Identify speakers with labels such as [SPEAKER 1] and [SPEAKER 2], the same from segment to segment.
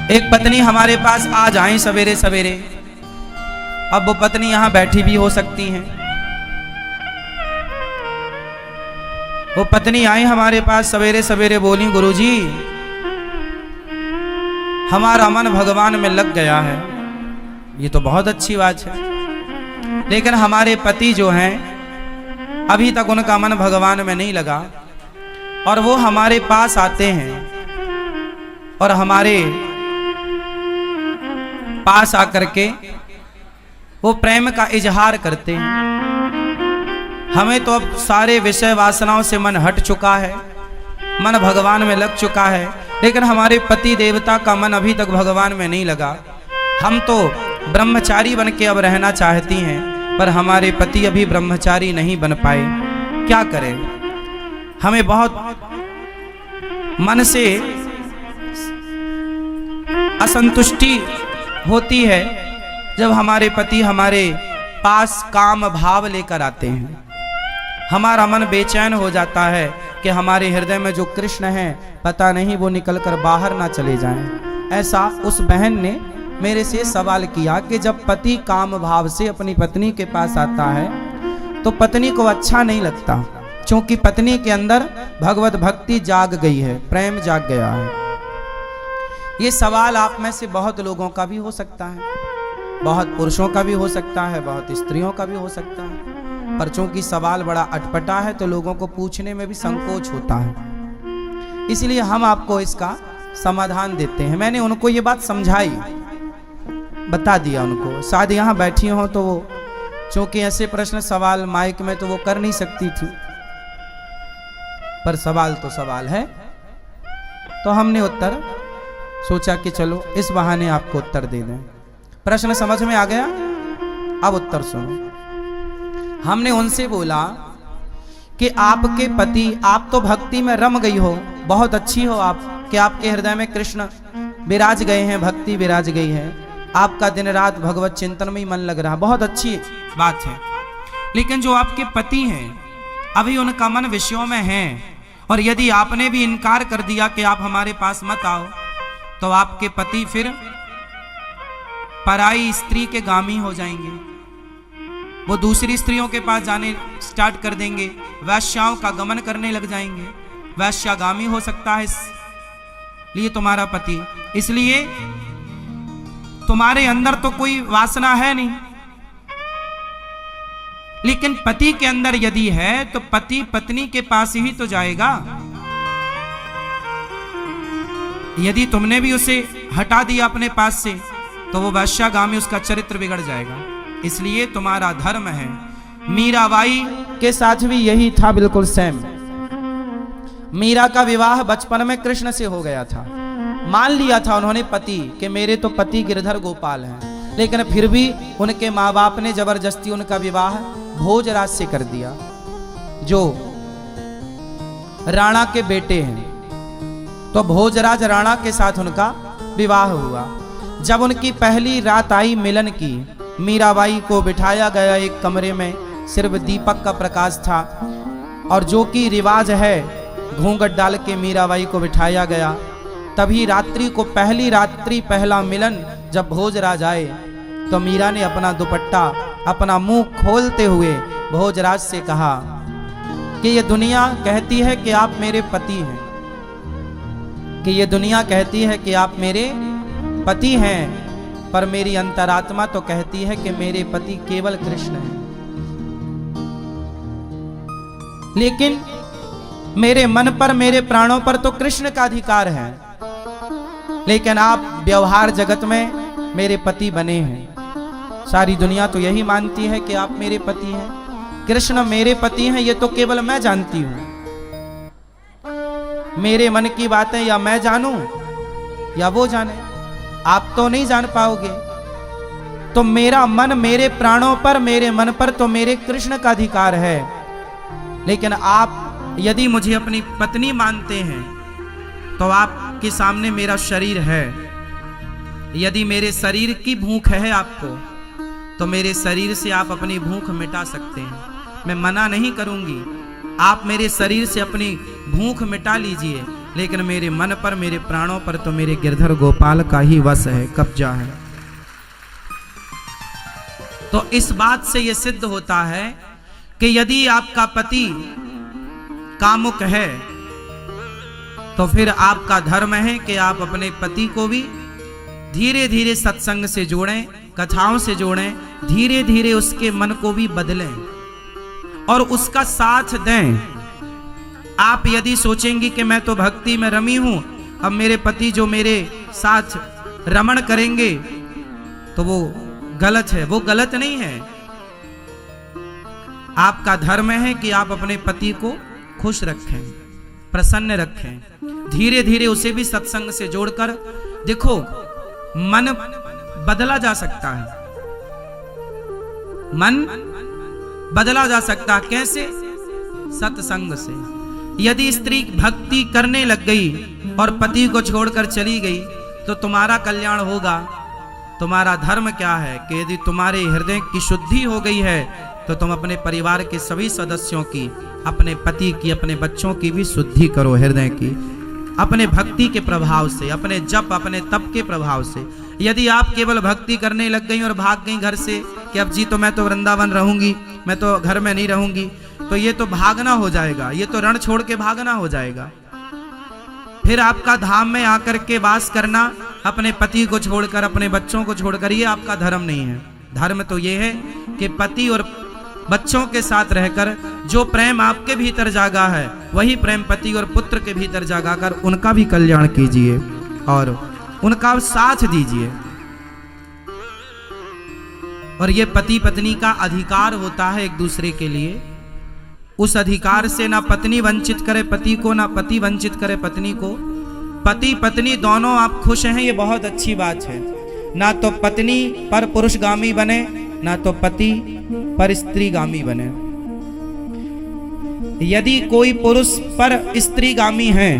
[SPEAKER 1] एक पत्नी हमारे पास आ जाए सवेरे सवेरे, अब वो पत्नी यहां बैठी भी हो सकती हैं। वो पत्नी आई हमारे पास सवेरे सवेरे, बोली गुरुजी हमारा मन भगवान में लग गया है। ये तो बहुत अच्छी बात है, लेकिन हमारे पति जो हैं अभी तक उनका मन भगवान में नहीं लगा, और वो हमारे पास आते हैं और हमारे पास आकर के वो प्रेम का इजहार करते हैं। हमें तो अब सारे विषय वासनाओं से मन हट चुका है, मन भगवान में लग चुका है, लेकिन हमारे पति देवता का मन अभी तक भगवान में नहीं लगा। हम तो ब्रह्मचारी बन के अब रहना चाहती हैं, पर हमारे पति अभी ब्रह्मचारी नहीं बन पाए। क्या करें? हमें बहुत मन से असंतुष्टि होती है जब हमारे पति हमारे पास काम भाव लेकर आते हैं। हमारा मन बेचैन हो जाता है कि हमारे हृदय में जो कृष्ण हैं पता नहीं वो निकलकर बाहर ना चले जाएं। ऐसा उस बहन ने मेरे से सवाल किया कि जब पति काम भाव से अपनी पत्नी के पास आता है तो पत्नी को अच्छा नहीं लगता, क्योंकि पत्नी के अंदर भगवत भक्ति जाग गई है, प्रेम जाग गया है। ये सवाल आप में से बहुत लोगों का भी हो सकता है, बहुत पुरुषों का भी हो सकता है, बहुत स्त्रियों का भी हो सकता है, पर चूंकि सवाल बड़ा अटपटा है तो लोगों को पूछने में भी संकोच होता है, इसलिए हम आपको इसका समाधान देते हैं। मैंने उनको ये बात समझाई, बता दिया उनको। शायद यहाँ बैठी हो तो वो, चूंकि ऐसे प्रश्न सवाल माइक में तो वो कर नहीं सकती थी, पर सवाल तो सवाल है, तो हमने उत्तर सोचा कि चलो इस बहाने आपको उत्तर दे दें। प्रश्न समझ में आ गया? अब उत्तर सुनो। हमने उनसे बोला कि आपके पति, आप तो भक्ति में रम गई हो, बहुत अच्छी हो आप, कि आपके हृदय में कृष्ण विराज गए हैं, भक्ति विराज गई है, आपका दिन रात भगवत चिंतन में ही मन लग रहा, बहुत अच्छी बात है। लेकिन जो आपके पति हैं अभी उनका मन विषयों में है, और यदि आपने भी इनकार कर दिया कि आप हमारे पास मत आओ, तो आपके पति फिर पराई स्त्री के गामी हो जाएंगे, वो दूसरी स्त्रियों के पास जाने स्टार्ट कर देंगे, वैश्याओं का गमन करने लग जाएंगे, वैश्यागामी हो सकता है इसलिए तुम्हारा पति। इसलिए तुम्हारे अंदर तो कोई वासना है नहीं, लेकिन पति के अंदर यदि है तो पति पत्नी के पास ही तो जाएगा। यदि तुमने भी उसे हटा दिया अपने पास से तो वो वैश्यागामी, उसका चरित्र बिगड़ जाएगा। इसलिए तुम्हारा धर्म है। मीराबाई के साथ भी यही था, बिल्कुल सेम। मीरा का विवाह बचपन में कृष्ण से हो गया था, मान लिया था उन्होंने पति कि मेरे तो पति गिरधर गोपाल हैं, लेकिन फिर भी उनके माँ बाप ने जबरदस्ती उनका विवाह भोजराज से कर दिया, जो राणा के बेटे हैं। तो भोजराज राणा के साथ उनका विवाह हुआ। जब उनकी पहली रात आई मिलन की, मीराबाई को बिठाया गया एक कमरे में, सिर्फ दीपक का प्रकाश था, और जो कि रिवाज है घूंघट डाल के मीराबाई को बिठाया गया। तभी रात्रि को, पहली रात्रि पहला मिलन जब भोजराज आए तो मीरा ने अपना दुपट्टा, अपना मुंह खोलते हुए भोजराज से कहा कि ये दुनिया कहती है कि आप मेरे पति हैं, कि ये दुनिया कहती है कि आप मेरे पति हैं, पर मेरी अंतरात्मा तो कहती है कि मेरे पति केवल कृष्ण हैं। लेकिन मेरे मन पर, मेरे प्राणों पर तो कृष्ण का अधिकार है, लेकिन आप व्यवहार जगत में मेरे पति बने हैं। सारी दुनिया तो यही मानती है कि आप मेरे पति हैं, कृष्ण मेरे पति हैं, ये तो केवल मैं जानती हूं। मेरे मन की बातें या मैं जानूं या वो जाने, आप तो नहीं जान पाओगे। तो मेरा मन, मेरे प्राणों पर, मेरे मन पर तो मेरे कृष्ण का अधिकार है, लेकिन आप यदि मुझे अपनी पत्नी मानते हैं तो आपके सामने मेरा शरीर है। यदि मेरे शरीर की भूख है आपको, तो मेरे शरीर से आप अपनी भूख मिटा सकते हैं, मैं मना नहीं करूंगी। आप मेरे शरीर से अपनी भूख मिटा लीजिए, लेकिन मेरे मन पर, मेरे प्राणों पर तो मेरे गिरधर गोपाल का ही वश है, कब्जा है। तो इस बात से यह सिद्ध होता है कि यदि आपका पति कामुक है तो फिर आपका धर्म है कि आप अपने पति को भी धीरे धीरे सत्संग से जोड़ें, कथाओं से जोड़ें, धीरे धीरे उसके मन को भी बदलें और उसका साथ दें। आप यदि सोचेंगी कि मैं तो भक्ति में रमी हूं, अब मेरे पति जो मेरे साथ रमण करेंगे तो वो गलत है, वो गलत नहीं है। आपका धर्म है कि आप अपने पति को खुश रखें, प्रसन्न रखें, धीरे धीरे उसे भी सत्संग से जोड़कर। देखो, मन बदला जा सकता है, मन बदला जा सकता है। कैसे? सत्संग से। यदि स्त्री भक्ति करने लग गई और पति को छोड़कर चली गई तो तुम्हारा कल्याण होगा। तुम्हारा धर्म क्या है कि यदि तुम्हारे हृदय की शुद्धि हो गई है तो तुम अपने परिवार के सभी सदस्यों की, अपने पति की, अपने बच्चों की भी शुद्धि करो हृदय की, अपने भक्ति के प्रभाव से, अपने जप, अपने तप के प्रभाव से। यदि आप केवल भक्ति करने लग गई और भाग गई घर से कि अब जी तो मैं तो वृंदावन रहूंगी, मैं तो घर में नहीं रहूंगी, तो ये तो भागना हो जाएगा, ये तो रण छोड़ के भागना हो जाएगा। फिर आपका धाम में आकर के वास करना, अपने पति को छोड़कर, अपने बच्चों को छोड़कर, ये आपका धर्म नहीं है। धर्म तो ये है कि पति और बच्चों के साथ रहकर जो प्रेम आपके भीतर जागा है वही प्रेम पति और पुत्र के भीतर जागा कर उनका भी कल्याण कीजिए और उनका साथ दीजिए। और ये पति पत्नी का अधिकार होता है एक दूसरे के लिए। उस अधिकार से ना पत्नी वंचित करे पति को, ना पति वंचित करे पत्नी को। पति पत्नी दोनों आप खुश हैं, ये बहुत अच्छी बात है। ना तो पत्नी पर पुरुषगामी बने, ना तो पति पर स्त्रीगामी बने। यदि कोई पुरुष पर स्त्रीगामी है,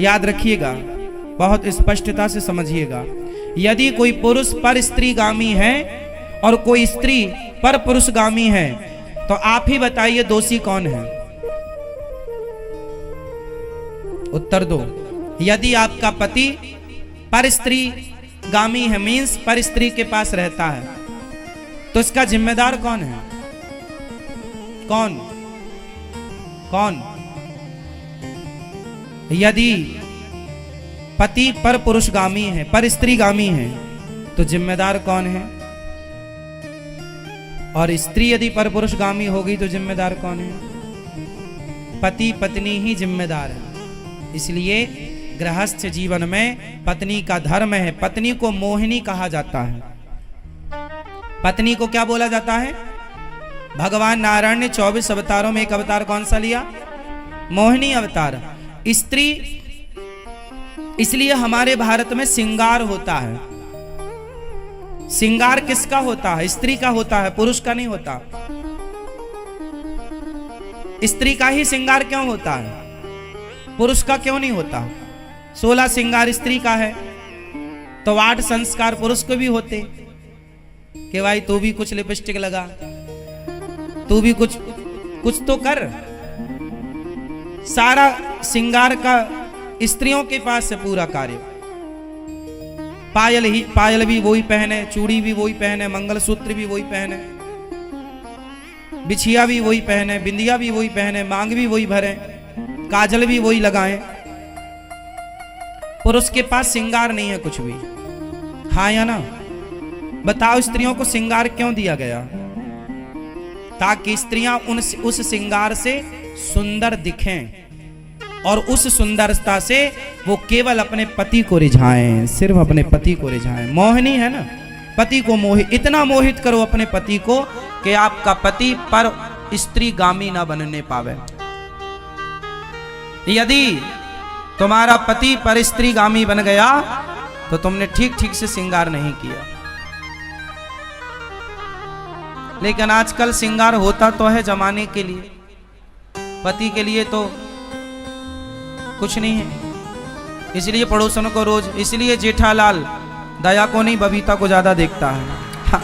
[SPEAKER 1] याद रखिएगा, बहुत स्पष्टता से समझिएगा, यदि कोई पुरुष पर स्त्रीगामी है और कोई स्त्री पर पुरुषगामी है तो आप ही बताइए दोषी कौन है? उत्तर दो। यदि आपका पति पर स्त्री गामी है, मीन्स पर स्त्री के पास रहता है, तो इसका जिम्मेदार कौन है? कौन? कौन? यदि पति पर पुरुषगामी है, पर स्त्रीगामी है, तो जिम्मेदार कौन है? और स्त्री यदि पर पुरुषगामी होगी तो जिम्मेदार कौन है? पति पत्नी ही जिम्मेदार है। इसलिए गृहस्थ जीवन में पत्नी का धर्म है। पत्नी को मोहिनी कहा जाता है। पत्नी को क्या बोला जाता है? भगवान नारायण ने 24 अवतारों में एक अवतार कौन सा लिया? मोहिनी अवतार। स्त्री, इसलिए हमारे भारत में श्रृंगार होता है। श्रृंगार किसका होता है? स्त्री का होता है, पुरुष का नहीं होता। स्त्री का ही श्रृंगार क्यों होता है? पुरुष का क्यों नहीं होता? 16 श्रृंगार स्त्री का है तो 8 संस्कार पुरुष को भी होते कि भाई तू भी कुछ लिपस्टिक लगा, तू भी कुछ तो कर। सारा श्रृंगार का स्त्रियों के पास है पूरा कार्य। पायल भी वही पहने, चूड़ी भी वही पहने, मंगलसूत्र भी वही पहने, बिछिया भी वही पहने, बिंदिया भी वही पहने, मांग भी वही भरे, काजल भी वही लगाएं। पुरुष के पास श्रृंगार नहीं है कुछ भी। हाँ या ना? बताओ, स्त्रियों को श्रृंगार क्यों दिया गया? ताकि स्त्रियां उस श्रृंगार से सुंदर दिखें और उस सुंदरता से वो केवल अपने पति को रिझाएं, सिर्फ अपने पति को रिझाएं। मोहिनी है ना, पति को इतना मोहित करो अपने पति को कि आपका पति पर स्त्री गामी ना बनने पावे। यदि तुम्हारा पति पर स्त्री गामी बन गया तो तुमने ठीक से श्रृंगार नहीं किया। लेकिन आजकल श्रृंगार होता तो है जमाने के लिए, पति के लिए तो कुछ नहीं है। इसलिए पड़ोसन को रोज, इसलिए जेठालाल दया को नहीं बबीता को ज्यादा देखता है। हाँ।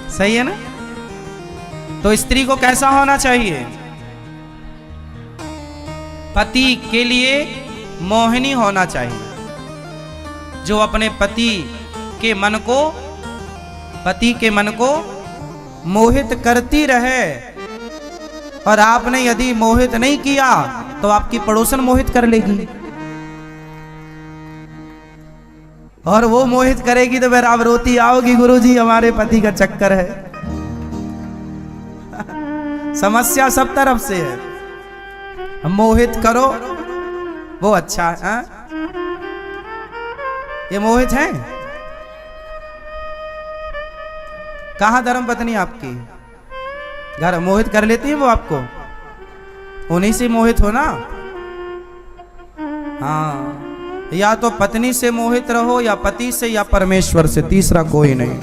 [SPEAKER 1] सही है ना? तो स्त्री को कैसा होना चाहिए? पति के लिए मोहिनी होना चाहिए, जो अपने पति के मन को मोहित करती रहे। और आपने यदि मोहित नहीं किया तो आपकी पड़ोसन मोहित कर लेगी, और वो मोहित करेगी तो फिर आप रोती आओगी, गुरुजी हमारे पति का चक्कर है। समस्या सब तरफ से है। मोहित करो वो अच्छा है। ये मोहित है? कहां धर्म पत्नी आपकी? घर मोहित कर लेती है वो आपको? उन्हीं से मोहित हो ना। हाँ, या तो पत्नी से मोहित रहो, या पति से, या परमेश्वर से, तीसरा कोई नहीं।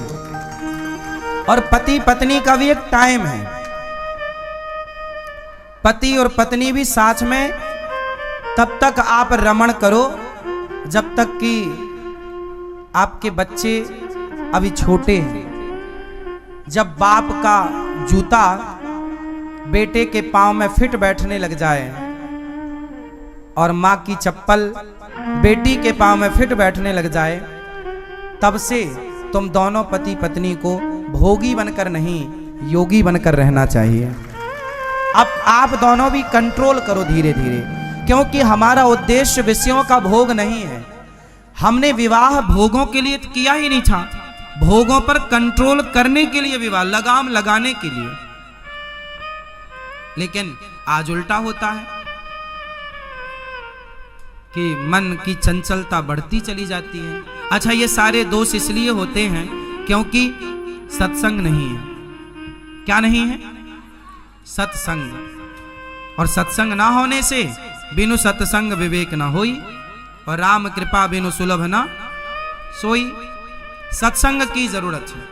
[SPEAKER 1] और पति पत्नी का भी एक टाइम है। पति और पत्नी भी साथ में तब तक आप रमण करो जब तक कि आपके बच्चे अभी छोटे हैं। जब बाप का जूता बेटे के पांव में फिट बैठने लग जाए और माँ की चप्पल बेटी के पांव में फिट बैठने लग जाए, तब से तुम दोनों पति पत्नी को भोगी बनकर नहीं, योगी बनकर रहना चाहिए। अब आप दोनों भी कंट्रोल करो धीरे धीरे, क्योंकि हमारा उद्देश्य विषयों का भोग नहीं है। हमने विवाह भोगों के लिए किया ही नहीं था, भोगों पर कंट्रोल करने के लिए विवाह, लगाम लगाने के लिए। लेकिन आज उल्टा होता है कि मन की चंचलता बढ़ती चली जाती है। अच्छा, ये सारे दोष इसलिए होते हैं क्योंकि सत्संग नहीं है। क्या नहीं है? सत्संग। और सत्संग ना होने से बिनु सत्संग विवेक ना होई, और राम कृपा बिनु सुलभ ना सोई। सत्संग की जरूरत है।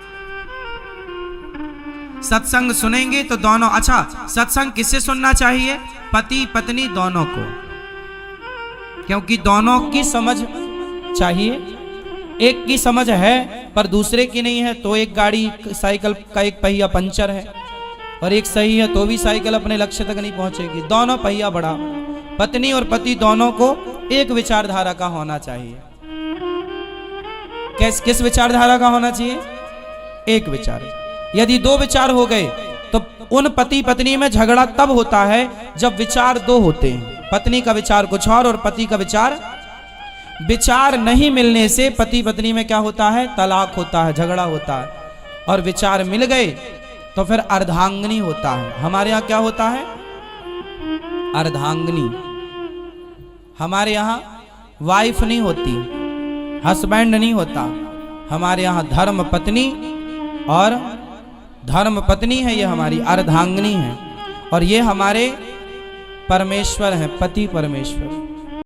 [SPEAKER 1] सत्संग सुनेंगे तो दोनों, अच्छा सत्संग किससे सुनना चाहिए? पति पत्नी दोनों को, क्योंकि दोनों की समझ चाहिए। एक की समझ है पर दूसरे की नहीं है, तो एक गाड़ी साइकिल का एक पहिया पंचर है, और एक सही है तो भी साइकिल अपने लक्ष्य तक नहीं पहुंचेगी। दोनों पहिया बड़ा। पत्नी और पति दोनों को एक विचारधारा का होना चाहिए। किस विचारधारा का होना चाहिए? एक विचार। यदि दो विचार हो गए तो उन पति पत्नी में झगड़ा तब होता है जब विचार दो होते हैं। पत्नी का विचार कुछ और पति का विचार नहीं मिलने से पति पत्नी में क्या होता है? तलाक होता है, झगड़ा होता है। और विचार मिल गए तो फिर अर्धांगिनी होता है। हमारे यहाँ क्या होता है? अर्धांगिनी। हमारे यहाँ वाइफ नहीं होती, हस्बैंड नहीं होता। हमारे यहाँ धर्म पत्नी, और धर्म पत्नी है, ये हमारी अर्धांगिनी है। और ये हमारे परमेश्वर हैं, पति परमेश्वर।